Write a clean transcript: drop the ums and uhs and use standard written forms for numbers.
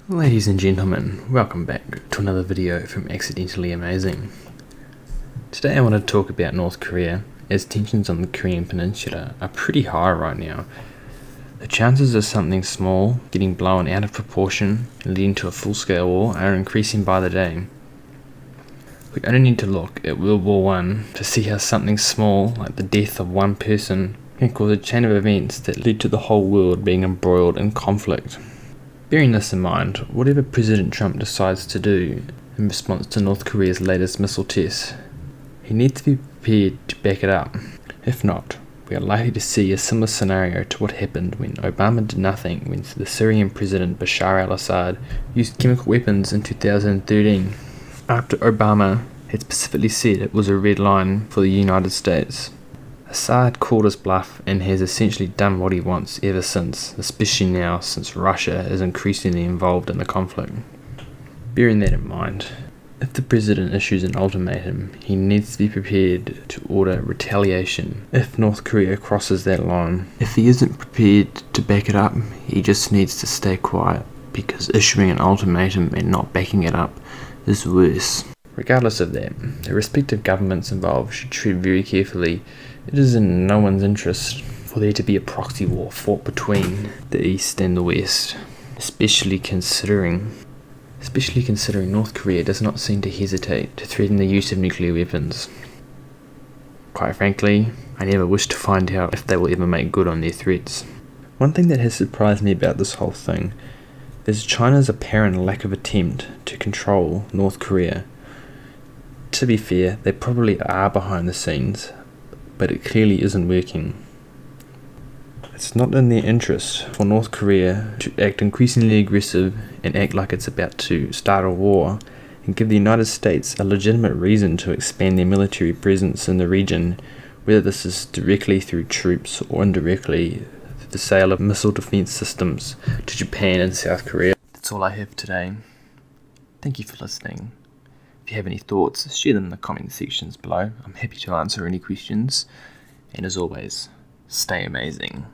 Ladies and gentlemen, welcome back to another video from Accidentally Amazing. Today I want to talk about North Korea, as tensions on the Korean peninsula are pretty high right now. The chances of something small getting blown out of proportion and leading to a full-scale war are increasing by the day. We only need to look at World War I to see how something small, like the death of one person, can cause a chain of events that lead to the whole world being embroiled in conflict. Bearing this in mind, whatever President Trump decides to do in response to North Korea's latest missile test, he needs to be prepared to back it up. If not, we are likely to see a similar scenario to what happened when Obama did nothing when the Syrian President Bashar al-Assad used chemical weapons in 2013, after Obama had specifically said it was a red line for the United States. Assad called his bluff and has essentially done what he wants ever since, especially now since Russia is increasingly involved in the conflict. Bearing that in mind, if the president issues an ultimatum, he needs to be prepared to order retaliation if North Korea crosses that line. If he isn't prepared to back it up, he just needs to stay quiet, because issuing an ultimatum and not backing it up is worse. Regardless of that, the respective governments involved should tread very carefully. It is in no one's interest for there to be a proxy war fought between the East and the West, especially considering North Korea does not seem to hesitate to threaten the use of nuclear weapons. Quite frankly, I never wish to find out if they will ever make good on their threats. One thing that has surprised me about this whole thing is China's apparent lack of attempt to control North Korea. To be fair, they probably are behind the scenes, but it clearly isn't working. It's not in their interest for North Korea to act increasingly aggressive and act like it's about to start a war and give the United States a legitimate reason to expand their military presence in the region, whether this is directly through troops or indirectly through the sale of missile defense systems to Japan and South Korea. That's all I have today. Thank you for listening. If you have any thoughts, share them in the comment sections below. I'm happy to answer any questions. And as always, stay amazing.